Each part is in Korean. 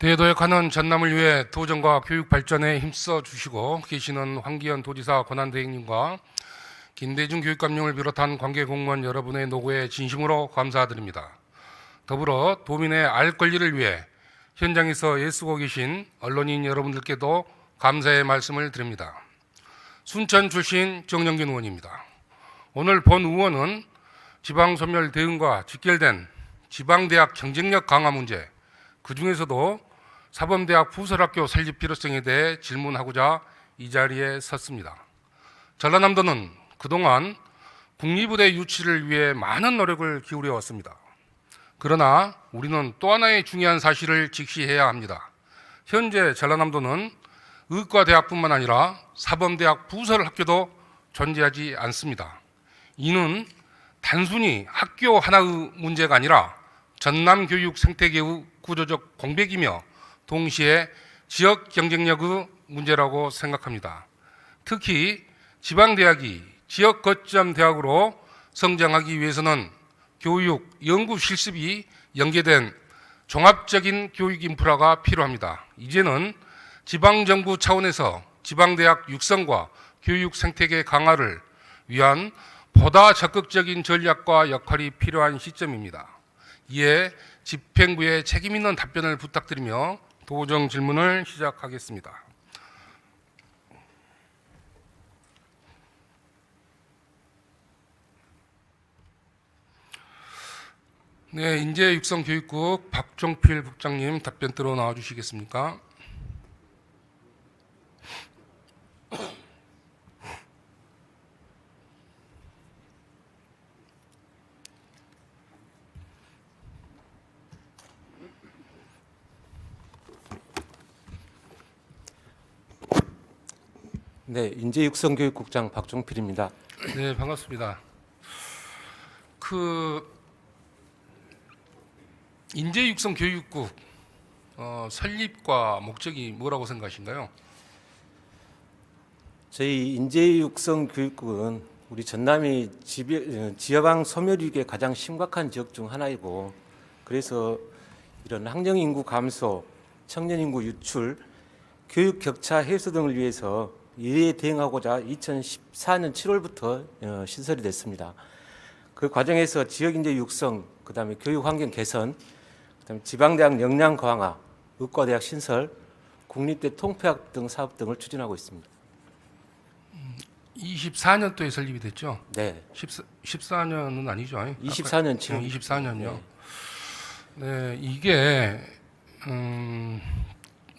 대도약하는 전남을 위해 도정과 교육 발전에 힘써 주시고 계시는 황기현 도지사 권한대행님과 김대중 교육감님을 비롯한 관계 공무원 여러분의 노고에 진심으로 감사드립니다. 더불어 도민의 알 권리를 위해 현장에서 애쓰고 계신 언론인 여러분들께도 감사의 말씀을 드립니다. 순천 출신 정영균 의원입니다. 오늘 본 의원은 지방소멸 대응과 직결된 지방대학 경쟁력 강화 문제, 그 중에서도 사범대학 부설학교 설립 필요성에 대해 질문하고자 이 자리에 섰습니다. 전라남도는 그동안 국립의대 유치를 위해 많은 노력을 기울여 왔습니다. 그러나 우리는 또 하나의 중요한 사실을 직시해야 합니다. 현재 전라남도는 의과대학뿐만 아니라 사범대학 부설학교도 존재하지 않습니다. 이는 단순히 학교 하나의 문제가 아니라 전남 교육 생태계의 구조적 공백이며 동시에 지역 경쟁력의 문제라고 생각합니다. 특히 지방대학이 지역 거점 대학으로 성장하기 위해서는 교육, 연구 실습이 연계된 종합적인 교육 인프라가 필요합니다. 이제는 지방정부 차원에서 지방대학 육성과 교육 생태계 강화를 위한 보다 적극적인 전략과 역할이 필요한 시점입니다. 이에 집행부의 책임 있는 답변을 부탁드리며 도정 질문을 시작하겠습니다. 네, 인재육성교육국 박종필 국장님 답변 들어 나와 주시겠습니까? 네, 인재육성교육국장 박종필입니다. 네, 반갑습니다. 인재육성교육국 설립과 목적이 뭐라고 생각하신가요? 저희 인재육성교육국은 우리 전남이 지방 소멸 위기에 가장 심각한 지역 중 하나이고, 그래서 이런 학령 인구 감소, 청년 인구 유출, 교육 격차 해소 등을 위해서 이에 대응하고자 2014년 7월부터 신설이 됐습니다. 그 과정에서 지역 인재 육성, 그다음에 교육 환경 개선, 그다음에 지방대학 역량 강화, 의과대학 신설, 국립대 통폐학 등 사업 등을 추진하고 있습니다. 24년도에 설립이 됐죠? 네. 14년은 아니죠? 24년 7월. 24년요. 네, 이게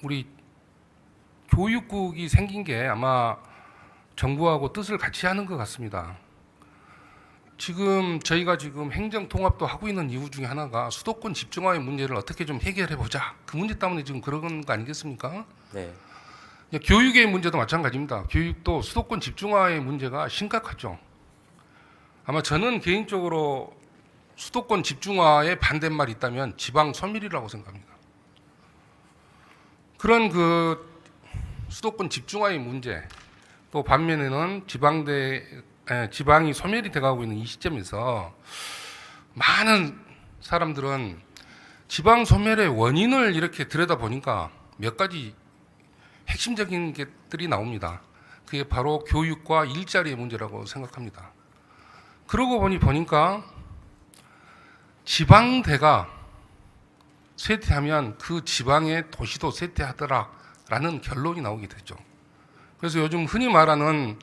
우리 교육국이 생긴 게 아마 정부하고 뜻을 같이 하는 것 같습니다. 지금 저희가 지금 행정 통합도 하고 있는 이유 중에 하나가 수도권 집중화의 문제를 어떻게 좀 해결해 보자. 그 문제 때문에 지금 그런 거 아니겠습니까? 네. 교육의 문제도 마찬가지입니다. 교육도 수도권 집중화의 문제가 심각하죠. 아마 저는 개인적으로 수도권 집중화에 반대말이 있다면 지방 소멸이라고 생각합니다. 그런 수도권 집중화의 문제, 또 반면에는 지방이 소멸이 돼가고 있는 이 시점에서 많은 사람들은 지방 소멸의 원인을 이렇게 들여다보니까 몇 가지 핵심적인 것들이 나옵니다. 그게 바로 교육과 일자리의 문제라고 생각합니다. 그러고 보니까 지방대가 쇠퇴하면 그 지방의 도시도 쇠퇴하더라라는 결론이 나오게 되죠. 그래서 요즘 흔히 말하는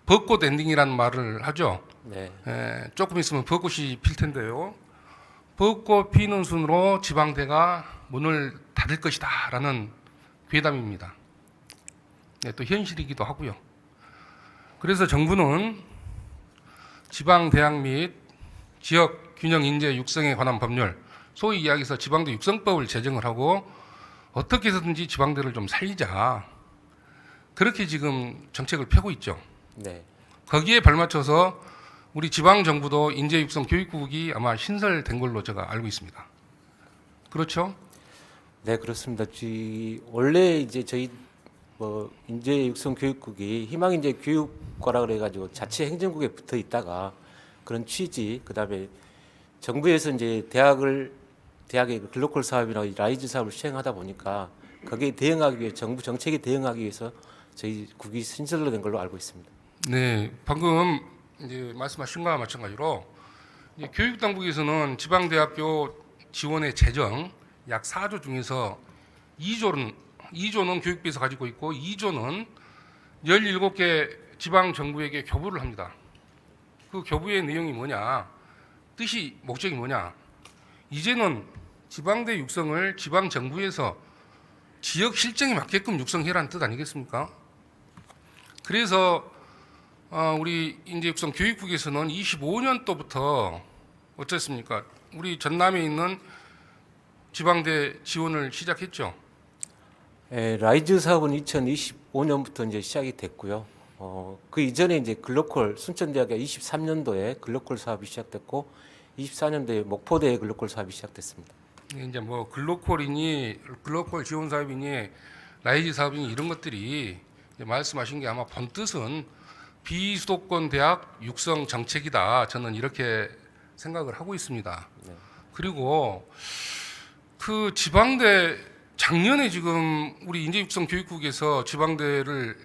벚꽃 엔딩이라는 말을 하죠. 네. 조금 있으면 벚꽃이 필 텐데요. 벚꽃 피는 순으로 지방대가 문을 닫을 것이다라는 괴담입니다. 네, 또 현실이기도 하고요. 그래서 정부는 지방대학 및 지역 균형 인재 육성에 관한 법률, 소위 이야기해서 지방대 육성법을 제정을 하고 어떻게 해서든지 지방대를 좀 살리자. 그렇게 지금 정책을 펴고 있죠. 네. 거기에 발맞춰서 우리 지방정부도 인재육성교육국이 아마 신설된 걸로 제가 알고 있습니다. 그렇죠? 네, 그렇습니다. 원래 이제 저희 인재육성교육국이 희망인재교육과라 그래가지고 자치 행정국에 붙어 있다가 그런 취지, 그다음에 정부에서 이제 대학을 대학의 그 글로컬 사업이나 이 라이즈 사업을 시행하다 보니까 거기에 대응하기 위해 정부 정책에 대응하기 위해서 저희 국이 신설된 걸로 알고 있습니다. 네, 방금 이제 말씀하신 거와 마찬가지로 이제 교육당국에서는 지방대학교 지원의 재정 약 4조 중에서 2조는 교육부에서 가지고 있고 2조는 17개 지방 정부에게 교부를 합니다. 그 교부의 내용이 뭐냐, 뜻이 목적이 뭐냐, 이제는 지방대 육성을 지방 정부에서 지역 실정에 맞게끔 육성해라는 뜻 아니겠습니까? 그래서 우리 인재육성 교육국에서는 25년도부터 어쨌습니까? 우리 전남에 있는 지방대 지원을 시작했죠. 라이즈 사업은 2025년부터 이제 시작이 됐고요. 그 이전에 이제 글로컬 순천대학의 23년도에 글로컬 사업이 시작됐고 24년도에 목포대의 글로컬 사업이 시작됐습니다. 이제 뭐 글로컬 지원 사업이니 라이즈 사업이니 이런 것들이 이제 말씀하신 게 아마 본 뜻은 비수도권 대학 육성 정책이다. 저는 이렇게 생각을 하고 있습니다. 네. 그리고 그 지방대 작년에 지금 우리 인재육성교육국에서 지방대를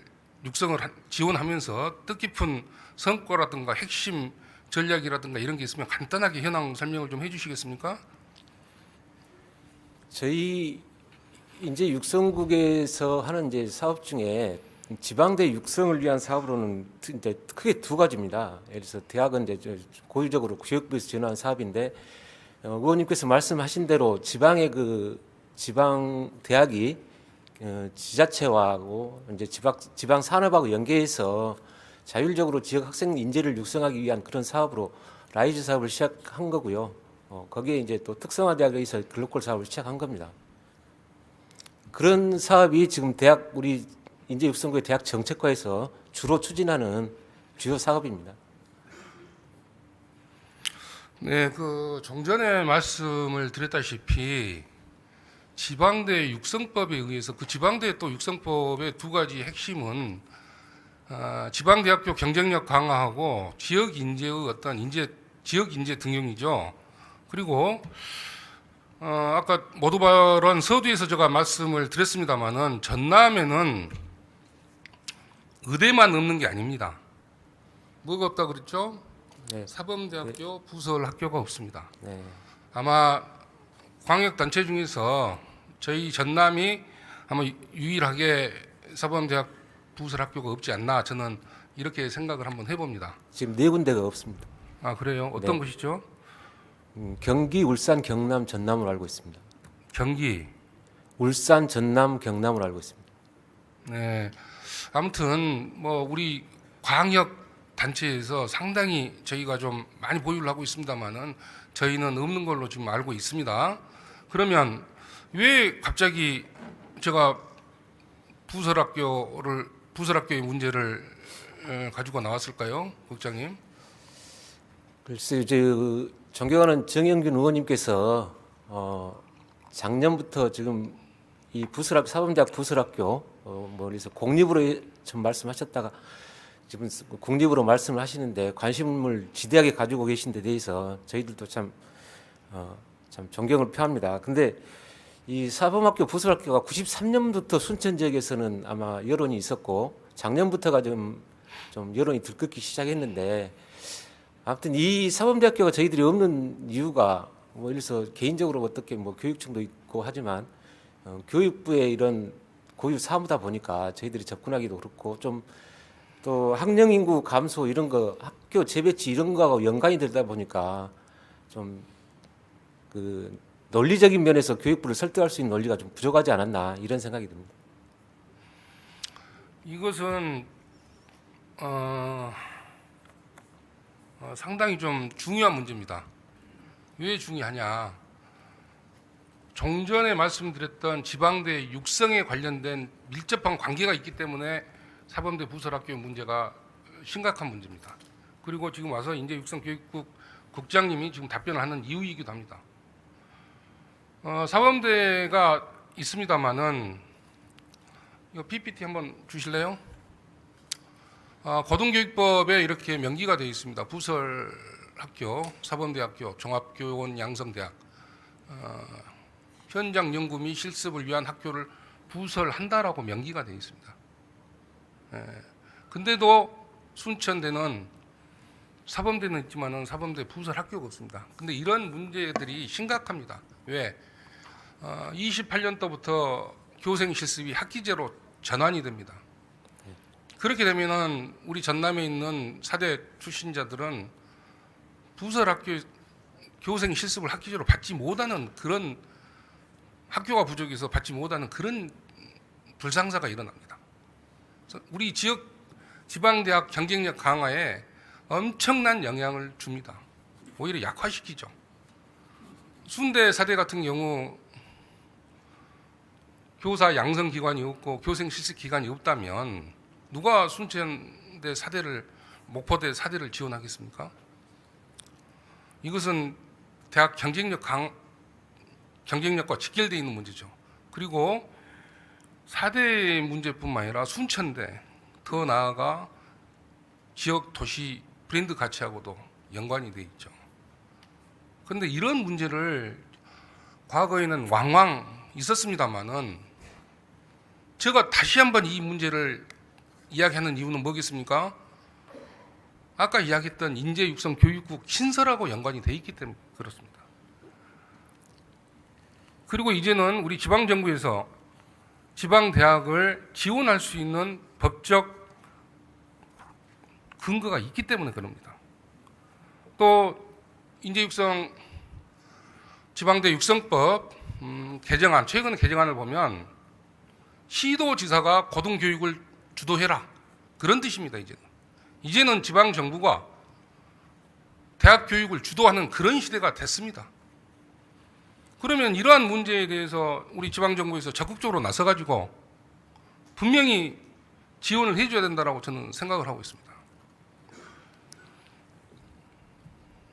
지원하면서 뜻깊은 성과라든가 핵심 전략이라든가 이런 게 있으면 간단하게 현황 설명을 좀 해주시겠습니까? 저희 이제 육성국에서 하는 이제 사업 중에 지방대 육성을 위한 사업으로는 이제 크게 두 가지입니다. 예를 들어서 대학은 이제 고유적으로 교육부에서 지원하는 사업인데 의원님께서 말씀하신 대로 지방의 그 지방 대학이 지자체하고 이제 지방 산업하고 연계해서 자율적으로 지역 학생 인재를 육성하기 위한 그런 사업으로 라이즈 사업을 시작한 거고요. 거기에 이제 또 특성화대학에서 글로컬 사업을 시작한 겁니다. 그런 사업이 지금 우리 인재육성부의 대학 정책과에서 주로 추진하는 주요 사업입니다. 네, 그 종전에 말씀을 드렸다시피 지방대 육성법에 의해서 그 지방대 또 육성법의 두 가지 핵심은 지방대학교 경쟁력 강화하고 지역 인재의 어떤 지역 인재 등용이죠. 그리고 아까 모두 발언 서두에서 제가 말씀을 드렸습니다마는 전남에는 의대만 없는 게 아닙니다. 뭐가 없다 그랬죠? 네. 사범대학교 부설 학교가 없습니다. 네. 아마 광역단체 중에서 저희 전남이 아마 유일하게 사범대학 부설 학교가 없지 않나 저는 이렇게 생각을 한번 해봅니다. 지금 네 군데가 없습니다. 아 그래요? 어떤 네. 곳이죠? 경기, 울산, 경남, 전남으로 알고 있습니다. 경기. 울산, 전남, 경남으로 알고 있습니다. 네. 아무튼 뭐 우리 광역 단체에서 상당히 저희가 좀 많이 보유를 하고 있습니다만은 저희는 없는 걸로 지금 알고 있습니다. 그러면 왜 갑자기 제가 부설학교의 문제를 가지고 나왔을까요, 국장님? 글쎄요, 존경하는 정영균 의원님께서 작년부터 지금 이 사범대학 부설학교 그래서 공립으로 좀 말씀하셨다가 지금 국립으로 말씀을 하시는데 관심을 지대하게 가지고 계신 데 대해서 저희들도 참 존경을 표합니다. 근데 이 사범학교 부설학교가 93년부터 순천 지역에서는 아마 여론이 있었고 작년부터가 좀 여론이 들끓기 시작했는데 아무튼 이 사범대학교가 저희들이 없는 이유가 뭐 예를 들어서 개인적으로 어떻게 뭐 교육청도 있고 하지만 교육부의 이런 고유 사무다 보니까 저희들이 접근하기도 그렇고 좀 또 학령 인구 감소 이런 거 학교 재배치 이런 거하고 연관이 되다 보니까 좀 그 논리적인 면에서 교육부를 설득할 수 있는 논리가 좀 부족하지 않았나 이런 생각이 듭니다. 이것은 상당히 좀 중요한 문제입니다. 왜 중요하냐? 종전에 말씀드렸던 지방대 육성에 관련된 밀접한 관계가 있기 때문에 사범대 부설학교의 문제가 심각한 문제입니다. 그리고 지금 와서 인재육성교육국 국장님이 지금 답변을 하는 이유이기도 합니다. 사범대가 있습니다만은 이거 PPT 한번 주실래요? 고등교육법에 이렇게 명기가 되어 있습니다. 부설학교, 사범대학교, 종합교원 양성대학 현장 연구 및 실습을 위한 학교를 부설한다라고 명기가 되어 있습니다. 근데도 순천대는 사범대는 있지만은 사범대 부설 학교가 없습니다. 근데 이런 문제들이 심각합니다. 왜? 28년도부터 교생 실습이 학기제로 전환이 됩니다. 그렇게 되면은 우리 전남에 있는 사대 출신자들은 부설 학교 교생 실습을 학기제로 받지 못하는 그런 학교가 부족해서 받지 못하는 그런 불상사가 일어납니다. 그래서 우리 지방대학 경쟁력 강화에 엄청난 영향을 줍니다. 오히려 약화시키죠. 순대 사대 같은 경우 교사 양성 기관이 없고 교생 실습 기관이 없다면 누가 순천대 사대를 목포대 사대를 지원하겠습니까? 이것은 대학 경쟁력과 직결되어 있는 문제죠. 그리고 사대 문제뿐만 아니라 순천대, 더 나아가 지역 도시 브랜드 가치하고도 연관이 되어 있죠. 그런데 이런 문제를 과거에는 왕왕 있었습니다만은 제가 다시 한번 이 문제를 이야기하는 이유는 뭐겠습니까? 아까 이야기했던 인재 육성 교육국 신설하고 연관이 되어 있기 때문에 그렇습니다. 그리고 이제는 우리 지방정부에서 지방대학을 지원할 수 있는 법적 근거가 있기 때문에 그럽니다. 또 인재육성 지방대 육성법 개정안, 최근 개정안을 보면 시도지사가 고등교육을 주도해라 그런 뜻입니다. 이제는 지방정부가 대학 교육을 주도하는 그런 시대가 됐습니다. 그러면 이러한 문제에 대해서 우리 지방정부에서 적극적으로 나서가지고 분명히 지원을 해줘야 된다고 저는 생각을 하고 있습니다.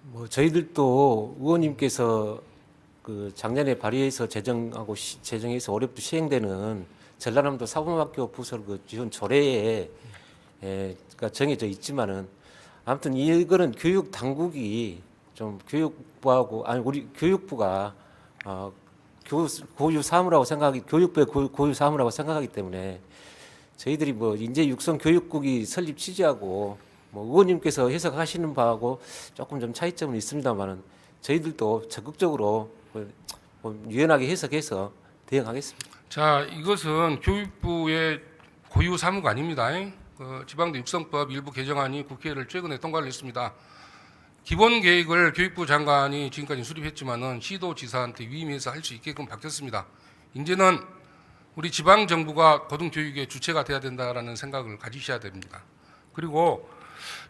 뭐 저희들도 의원님께서 그 작년에 발의해서 제정해서 올해부터 시행되는 전라남도 사범학교 부설 그 지원 조례에 가 정해져 있지만은 아무튼 이거는 교육 당국이 좀 우리 교육부가 고유 사무라고 교육부의 고유 사무라고 생각하기 때문에 저희들이 뭐 인재 육성 교육국이 설립 취지하고 뭐 의원님께서 해석하시는 바하고 조금 좀 차이점은 있습니다만은 저희들도 적극적으로 유연하게 해석해서 대응하겠습니다. 자, 이것은 교육부의 고유 사무가 아닙니다. 지방대 육성법 일부 개정안이 국회를 최근에 통과를 했습니다. 기본 계획을 교육부 장관이 지금까지 수립했지만은 시도지사한테 위임해서 할 수 있게끔 바뀌었습니다. 이제는 우리 지방 정부가 고등교육의 주체가 돼야 된다라는 생각을 가지셔야 됩니다. 그리고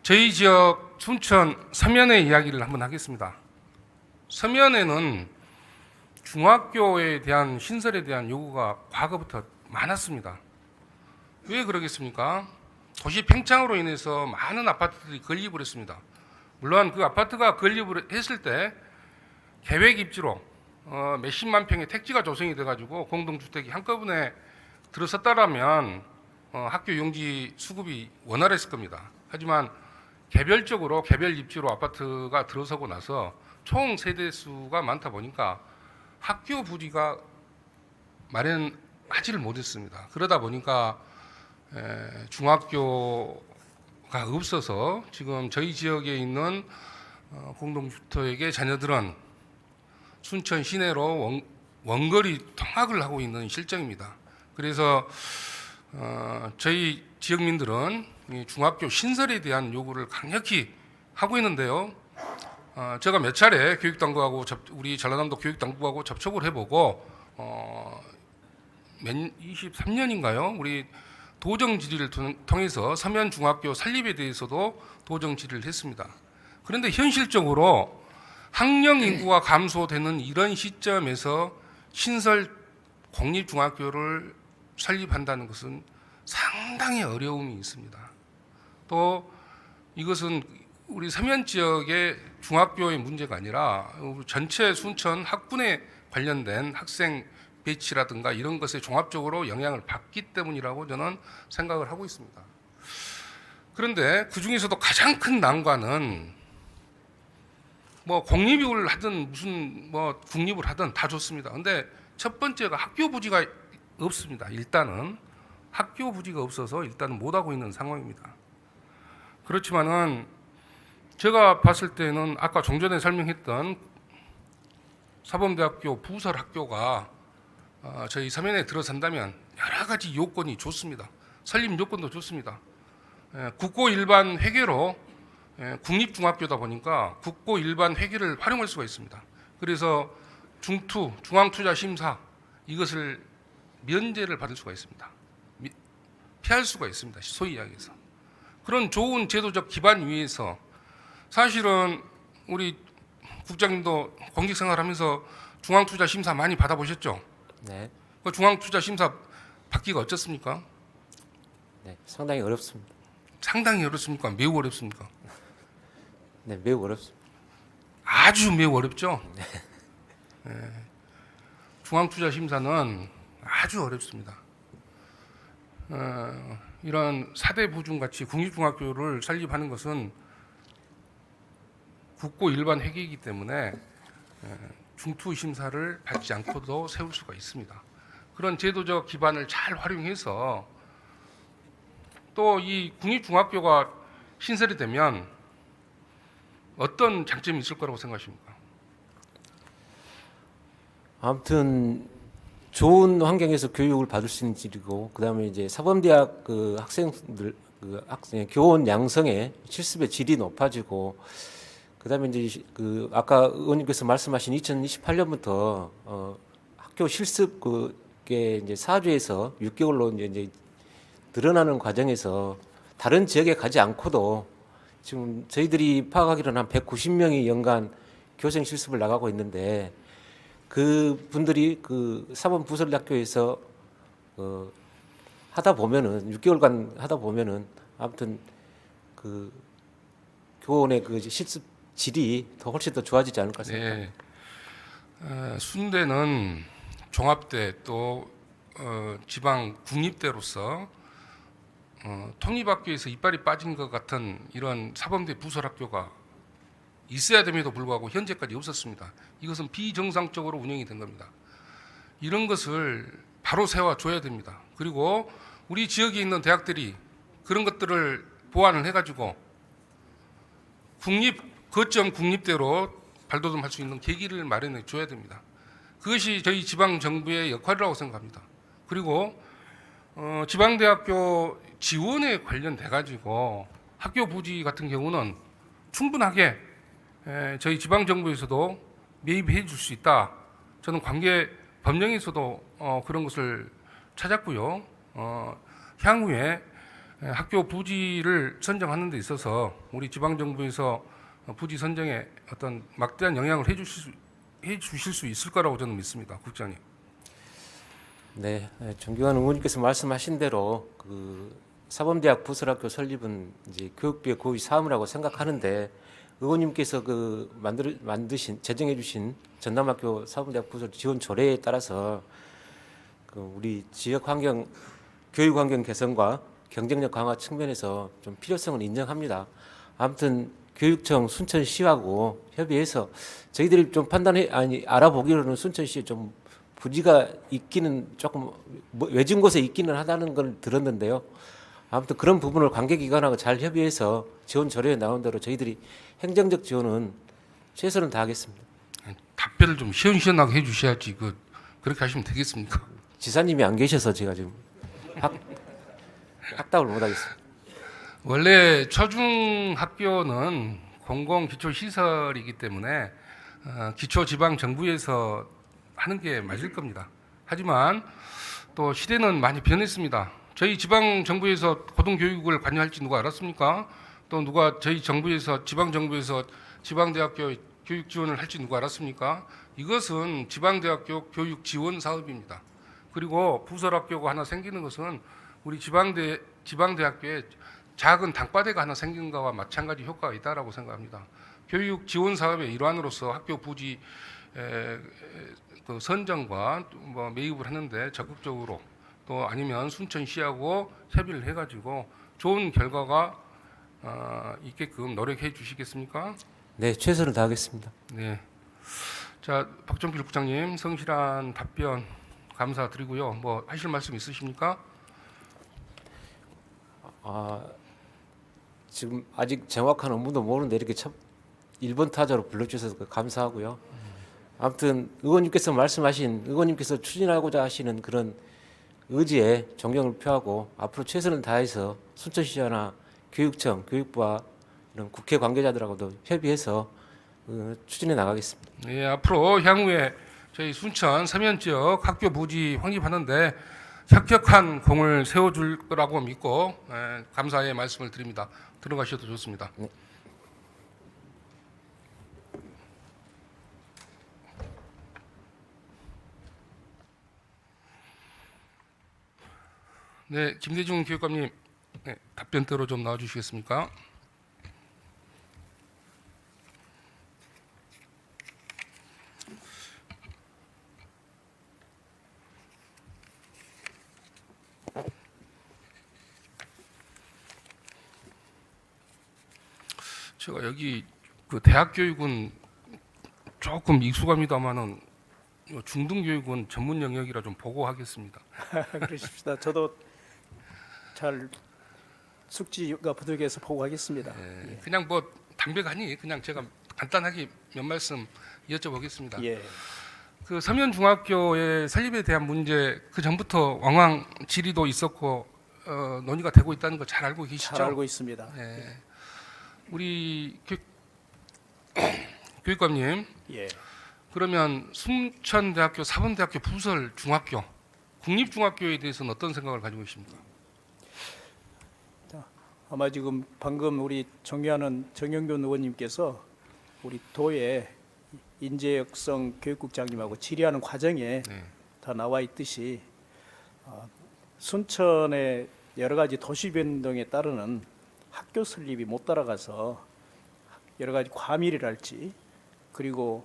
저희 지역 순천 서면의 이야기를 한번 하겠습니다. 서면에는 중학교에 대한 신설에 대한 요구가 과거부터 많았습니다. 왜 그러겠습니까? 도시 팽창으로 인해서 많은 아파트들이 건립을 했습니다. 물론 그 아파트가 건립을 했을 때 계획 입지로 몇십만 평의 택지가 조성이 돼가지고 공동주택이 한꺼번에 들어섰다라면 학교 용지 수급이 원활했을 겁니다. 하지만 개별적으로 개별 입지로 아파트가 들어서고 나서 총 세대 수가 많다 보니까 학교 부지가 마련하지를 못했습니다. 그러다 보니까 중학교가 없어서 지금 저희 지역에 있는 공동주택의 자녀들은 순천 시내로 원거리 통학을 하고 있는 실정입니다. 그래서 저희 지역민들은 중학교 신설에 대한 요구를 강력히 하고 있는데요. 제가 몇 차례 교육당국하고 우리 전라남도 교육당국하고 접촉을 해보고 23년인가요? 우리 도정 질의를 통해서 서면 중학교 설립에 대해서도 도정 질의를 했습니다. 그런데 현실적으로 학령 인구가 감소되는 이런 시점에서 신설 공립중학교를 설립한다는 것은 상당히 어려움이 있습니다. 또 이것은 우리 서면 지역의 중학교의 문제가 아니라 전체 순천 학군에 관련된 학생 배치라든가 이런 것에 종합적으로 영향을 받기 때문이라고 저는 생각을 하고 있습니다. 그런데 그 중에서도 가장 큰 난관은 뭐 공립을 하든 무슨 뭐 국립을 하든 다 좋습니다. 근데 첫 번째가 학교 부지가 없습니다. 일단은 학교 부지가 없어서 일단은 못 하고 있는 상황입니다. 그렇지만은 제가 봤을 때는 아까 좀 전에 설명했던 사범대학교 부설학교가 저희 서면에 들어선다면 여러 가지 요건이 좋습니다. 설립 요건도 좋습니다. 국고 일반 회계로 국립중학교다 보니까 국고 일반 회계를 활용할 수가 있습니다. 그래서 중투, 중앙투자심사 이것을 면제를 받을 수가 있습니다. 피할 수가 있습니다. 소위 이야기해서. 그런 좋은 제도적 기반 위에서 사실은 우리 국장님도 공직생활하면서 중앙투자심사 많이 받아보셨죠? 네. 그 중앙투자심사 받기가 어떻습니까? 네, 상당히 어렵습니다. 상당히 어렵습니까? 매우 어렵습니까? 네, 매우 어렵습니다. 아주 매우 어렵죠? 네. 중앙투자심사는 아주 어렵습니다. 이런 4대 부중같이 국립중학교를 설립하는 것은 국고 일반 회계이기 때문에 중투심사를 받지 않고도 세울 수가 있습니다. 그런 제도적 기반을 잘 활용해서 또 이 국립중학교가 신설이 되면 어떤 장점이 있을 거라고 생각하십니까? 아무튼 좋은 환경에서 교육을 받을 수 있는 질이고, 그다음에 이제 사범대학 그 학생들 그 학생 교원 양성의 실습의 질이 높아지고, 그다음에 이제 그 아까 의원님께서 말씀하신 2028년부터 학교 실습 그게 이제 사주에서 6개월로 이제 늘어나는 과정에서 다른 지역에 가지 않고도 지금 저희들이 파악하기로는 한 190명이 연간 교생 실습을 나가고 있는데, 그 분들이 그 사범 부설학교에서 하다 보면은 6개월간 하다 보면은 아무튼 그 교원의 그 실습 질이 더 훨씬 더 좋아지지 않을까 생각합니다. 네. 순대는 종합대 또 지방 국립대로서 통립학교에서 이빨이 빠진 것 같은 이런 사범대 부설학교가 있어야 됨에도 불구하고 현재까지 없었습니다. 이것은 비정상적으로 운영이 된 겁니다. 이런 것을 바로 세워줘야 됩니다. 그리고 우리 지역에 있는 대학들이 그런 것들을 보완을 해가지고 거점 국립대로 발돋움할 수 있는 계기를 마련해 줘야 됩니다. 그것이 저희 지방정부의 역할이라고 생각합니다. 그리고 지방대학교 지원에 관련돼 가지고 학교 부지 같은 경우는 충분하게 저희 지방정부에서도 매입해 줄 수 있다. 저는 관계 법령에서도 그런 것을 찾았고요. 향후에 학교 부지를 선정하는 데 있어서 우리 지방정부에서 부지 선정에 어떤 막대한 영향을 해 주실 수 있을 거라고 저는 믿습니다. 국장님. 네, 존경하는 의원님께서 말씀하신 대로 그 사범대학 부설학교 설립은 이제 교육부의 고유 사업이라고 생각하는데, 의원님께서 그 만드신 제정해주신 전남학교 사범대학 부설 지원 조례에 따라서 그 우리 지역 환경 교육 환경 개선과 경쟁력 강화 측면에서 좀 필요성을 인정합니다. 아무튼 교육청 순천시하고 협의해서 저희들이 좀 알아보기로는 순천시에 좀 부지가 있기는 조금 외진 곳에 있기는 하다는 걸 들었는데요. 아무튼 그런 부분을 관계기관하고 잘 협의해서 지원 조례에 나온 대로 저희들이 행정적 지원은 최선을 다하겠습니다. 답변을 좀 시원시원하게 해주셔야지 그렇게 하시면 되겠습니까? 지사님이 안 계셔서 제가 지금 확답을 못 하겠습니다. 원래 초중학교는 공공기초시설이기 때문에 기초지방정부에서 하는 게 맞을 겁니다. 하지만 또 시대는 많이 변했습니다. 저희 지방정부에서 고등교육을 관여할지 누가 알았습니까? 또 누가 저희 정부에서 지방정부에서 지방대학교 교육 지원을 할지 누가 알았습니까? 이것은 지방대학교 교육 지원 사업입니다. 그리고 부설학교가 하나 생기는 것은 우리 지방대학교에 작은 단과대가 하나 생긴 것과 마찬가지 효과가 있다라고 생각합니다. 교육 지원 사업의 일환으로서 학교 부지 그 선정과 뭐 매입을 하는데 적극적으로 또 아니면 순천시하고 협의를 해가지고 좋은 결과가 있게끔 노력해 주시겠습니까? 네, 최선을 다하겠습니다. 네. 자, 박정필 국장님 성실한 답변 감사드리고요. 뭐 하실 말씀 있으십니까? 지금 아직 정확한 업무도 모르는데 이렇게 1번 타자로 불러주셔서 감사하고요. 아무튼 의원님께서 추진하고자 하시는 그런 의지에 존경을 표하고 앞으로 최선을 다해서 순천시나 교육청, 교육부와 이런 국회 관계자들하고도 협의해서 추진해 나가겠습니다. 네, 앞으로 향후에 저희 순천 서면 지역 학교 부지 확립하는데 혁혁한 공을 세워줄 거라고 믿고 감사의 말씀을 드립니다. 들어가셔도 좋습니다. 네. 네, 김대중 교육감님 답변대로 좀 나와주시겠습니까? 제가 여기 그 대학 교육은 조금 익숙합니다만은 중등 교육은 전문 영역이라 좀 보고하겠습니다. 그러십시다. 저도 잘 숙지가 부족해서 보고하겠습니다. 예, 그냥 뭐 담백하니 그냥 제가 간단하게 몇 말씀 여쭤보겠습니다. 예, 그 서면 중학교의 설립에 대한 문제 그 전부터 왕왕 질의도 있었고 논의가 되고 있다는 거 잘 알고 계시죠? 잘 알고 있습니다. 예. 우리 교육감님 예, 그러면 순천대학교 사범대학교 부설 중학교 국립중학교에 대해서는 어떤 생각을 가지고 계십니까? 아마 지금 방금 우리 존경하는 정영균 의원님께서 우리 도의 인재역성 교육국장님하고 질의하는 과정에 네. 다 나와 있듯이 순천의 여러 가지 도시 변동에 따르는 학교 설립이 못 따라가서 여러 가지 과밀이랄지 그리고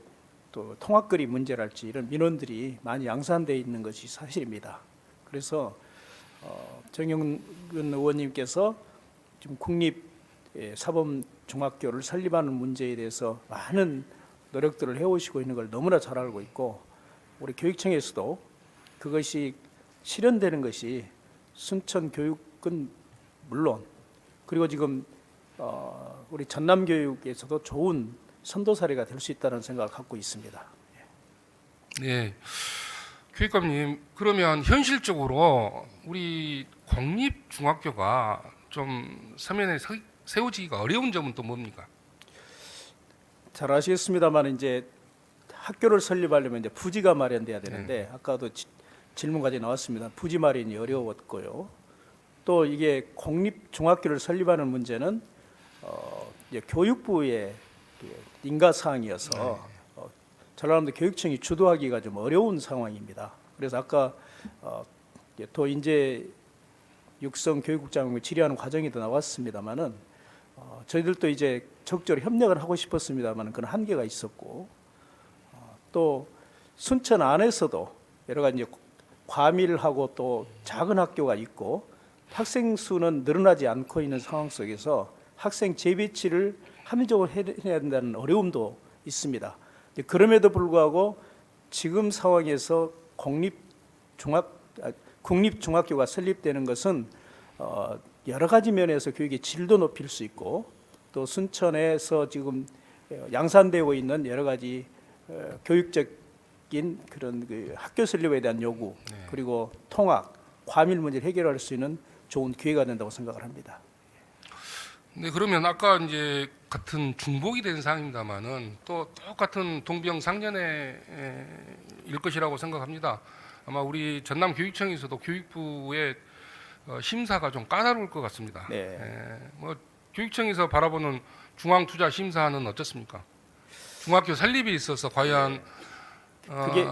또 통학거리 문제랄지 이런 민원들이 많이 양산되어 있는 것이 사실입니다. 그래서 정영근 의원님께서 지금 국립 사범 중학교를 설립하는 문제에 대해서 많은 노력들을 해오시고 있는 걸 너무나 잘 알고 있고 우리 교육청에서도 그것이 실현되는 것이 순천 교육은 물론 그리고 지금 우리 전남 교육에서도 좋은 선도 사례가 될 수 있다는 생각을 갖고 있습니다. 네, 교육감님 그러면 현실적으로 우리 공립 중학교가 좀 서면에 세워지기가 어려운 점은 또 뭡니까? 잘 아시겠습니다만 이제 학교를 설립하려면 이제 부지가 마련돼야 되는데 아까도 질문까지 나왔습니다. 부지 마련이 어려웠고요. 또 이게 공립 중학교를 설립하는 문제는 이제 교육부의 인가 사항이어서 전라남도 교육청이 주도하기가 좀 어려운 상황입니다. 그래서 아까 또 인재 육성 교육국장을 질의하는 과정에도 나왔습니다만은 저희들도 이제 적극적으로 협력을 하고 싶었습니다만 그런 한계가 있었고 또 순천 안에서도 여러 가지 이제 과밀하고 또 작은 학교가 있고 학생 수는 늘어나지 않고 있는 상황 속에서 학생 재배치를 합리적으로 해야 된다는 어려움도 있습니다. 그럼에도 불구하고 지금 상황에서 국립중학교가 설립되는 것은 여러 가지 면에서 교육의 질도 높일 수 있고 또 순천에서 지금 양산되고 있는 여러 가지 교육적인 그런 그 학교 설립에 대한 요구 그리고 통학, 과밀 문제를 해결할 수 있는 좋은 기회가 된다고 생각을 합니다. 네, 그러면 아까 이제 같은 중복이 된 사항입니다만은 또 똑같은 동병상련의 일 것이라고 생각합니다. 아마 우리 전남교육청에서도 교육부의 심사가 좀 까다로울 것 같습니다. 네. 뭐 교육청에서 바라보는 중앙투자심사는 어떻습니까? 중학교 설립에 있어서 과연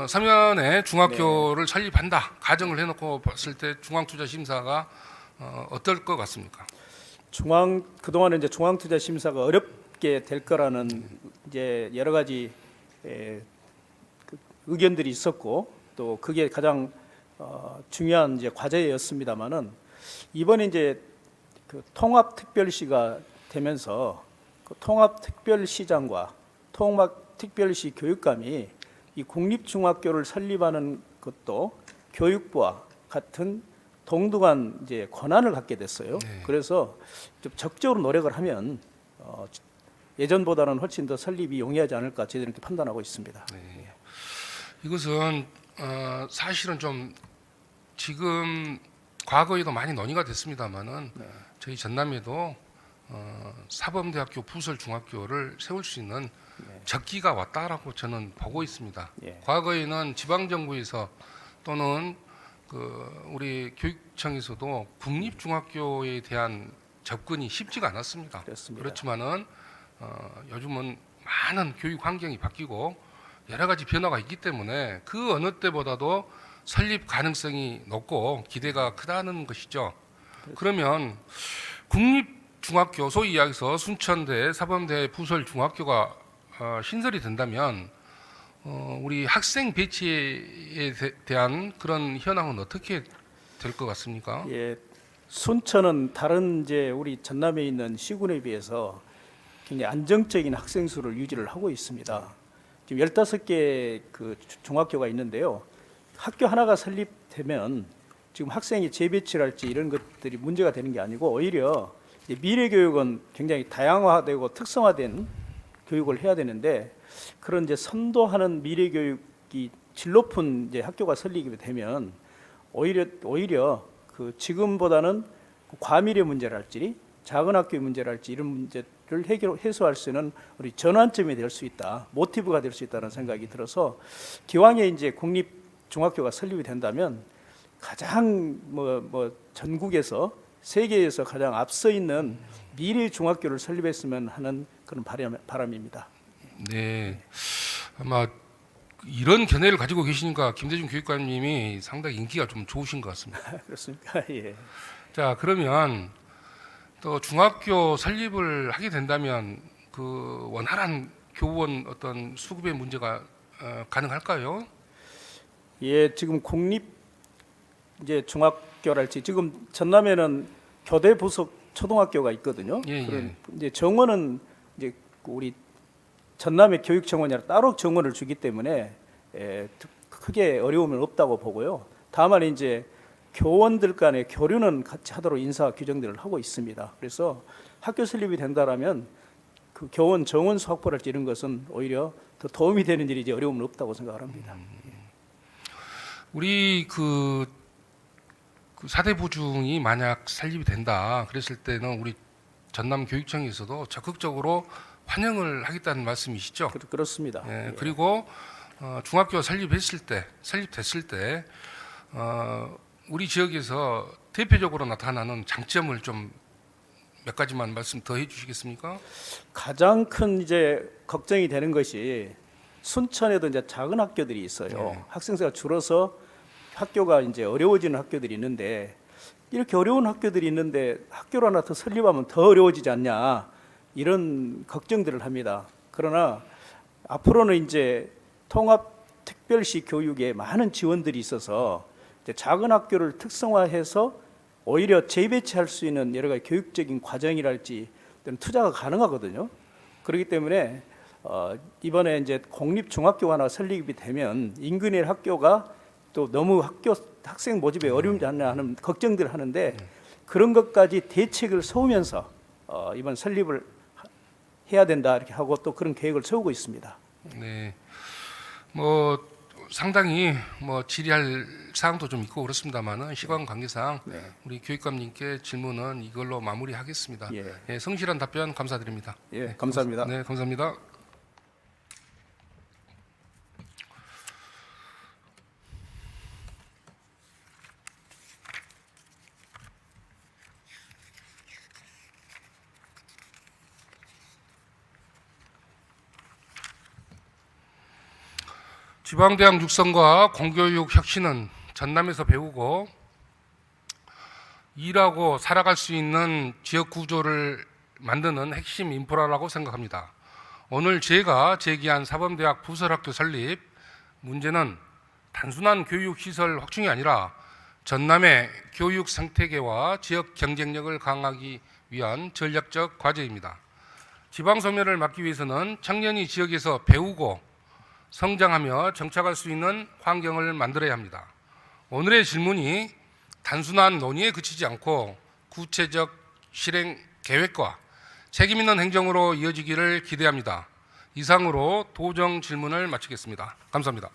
서면에 중학교를 설립한다 가정을 해놓고 봤을 때 중앙투자심사가 어떨 것 같습니까? 그동안에 이제 중앙투자심사가 어렵게 될 거라는 이제 여러 가지 그 의견들이 있었고 또 그게 가장 중요한 이제 과제였습니다만은 이번에 이제 그 통합특별시가 되면서 그 통합특별시장과 통합특별시 교육감이 이 공립중학교를 설립하는 것도 교육부와 같은 동등한 이제 권한을 갖게 됐어요. 네. 그래서 좀 적극적으로 노력을 하면 예전보다는 훨씬 더 설립이 용이하지 않을까 저희들은 이렇게 판단하고 있습니다. 네. 이것은 사실은 좀 지금 과거에도 많이 논의가 됐습니다만은 저희 전남에도 사범대학교 부설 중학교를 세울 수 있는 적기가 왔다라고 저는 보고 있습니다. 예. 과거에는 지방 정부에서 또는 우리 교육청에서도 국립 중학교에 대한 접근이 쉽지가 않았습니다. 그렇습니다. 그렇지만은 요즘은 많은 교육 환경이 바뀌고 여러 가지 변화가 있기 때문에 그 어느 때보다도 설립 가능성이 높고 기대가 크다는 것이죠. 그러면 국립중학교 소위 이야기해서 순천대, 사범대 부설 중학교가 신설이 된다면 우리 학생 배치에 대한 그런 현황은 어떻게 될 것 같습니까? 예, 순천은 다른 이제 우리 전남에 있는 시군에 비해서 굉장히 안정적인 학생 수를 유지를 하고 있습니다. 지금 15개 그 중학교가 있는데요. 학교 하나가 설립되면 지금 학생이 재배치랄지 이런 것들이 문제가 되는 게 아니고 오히려 미래 교육은 굉장히 다양화되고 특성화된 교육을 해야 되는데 그런 이제 선도하는 미래 교육이 질 높은 이제 학교가 설립이 되면 오히려 그 지금보다는 과밀의 문제랄지 작은 학교의 문제랄지 이런 문제를 해소할 수 있는 우리 전환점이 될 수 있다, 모티브가 될 수 있다는 생각이 들어서 기왕에 이제 국립 중학교가 설립이 된다면 가장 전국에서 세계에서 가장 앞서 있는 미래 중학교를 설립했으면 하는 그런 바람입니다. 네, 아마 이런 견해를 가지고 계시니까 김대중 교육감님이 상당히 인기가 좀 좋으신 것 같습니다. 그렇습니까? 예. 자, 그러면 또 중학교 설립을 하게 된다면 그 원활한 교원 어떤 수급의 문제가 가능할까요? 예, 지금 공립 이제 중학교랄지 지금 전남에는 교대 부속 초등학교가 있거든요. 예, 예. 그런 이제 정원은 이제 우리 전남의 교육 정원이 아니라 따로 정원을 주기 때문에 크게 어려움은 없다고 보고요. 다만 이제 교원들 간의 교류는 같이 하도록 인사 규정들을 하고 있습니다. 그래서 학교 설립이 된다라면 그 교원 정원 수 확보랄지 이런 것은 오히려 더 도움이 되는 일이지 어려움은 없다고 생각을 합니다. 우리 그 사대 보중이 만약 설립이 된다 그랬을 때는 우리 전남 교육청에서도 적극적으로 환영을 하겠다는 말씀이시죠? 그렇습니다. 예, 예. 그리고 중학교 설립됐을 때 우리 지역에서 대표적으로 나타나는 장점을 좀 몇 가지만 말씀 더 해주시겠습니까? 가장 큰 이제 걱정이 되는 것이 순천에도 이제 작은 학교들이 있어요. 네. 학생 수가 줄어서 학교가 이제 어려워지는 학교들이 있는데 이렇게 어려운 학교들이 있는데 학교를 하나 더 설립하면 더 어려워지지 않냐 이런 걱정들을 합니다. 그러나 앞으로는 이제 통합특별시 교육에 많은 지원들이 있어서 이제 작은 학교를 특성화해서 오히려 재배치할 수 있는 여러 가지 교육적인 과정이랄지 투자가 가능하거든요. 그렇기 때문에 이번에 이제 공립 중학교가 하나 설립이 되면 인근의 학교가 또 너무 학생 모집에 어려움지 않나 하는 걱정들을 하는데 그런 것까지 대책을 세우면서 이번 설립을 해야 된다 이렇게 하고 또 그런 계획을 세우고 있습니다. 네, 뭐 상당히 뭐 질의할 사항도 좀 있고 그렇습니다만은 시간 관계상 네. 우리 교육감님께 질문은 이걸로 마무리하겠습니다. 예. 예, 성실한 답변 감사드립니다. 예, 감사합니다. 네, 감사합니다. 지방대학 육성과 공교육 혁신은 전남에서 배우고 일하고 살아갈 수 있는 지역 구조를 만드는 핵심 인프라라고 생각합니다. 오늘 제가 제기한 사범대학 부설학교 설립 문제는 단순한 교육시설 확충이 아니라 전남의 교육 생태계와 지역 경쟁력을 강화하기 위한 전략적 과제입니다. 지방 소멸을 막기 위해서는 청년이 지역에서 배우고 성장하며 정착할 수 있는 환경을 만들어야 합니다. 오늘의 질문이 단순한 논의에 그치지 않고 구체적 실행 계획과 책임 있는 행정으로 이어지기를 기대합니다. 이상으로 도정 질문을 마치겠습니다. 감사합니다.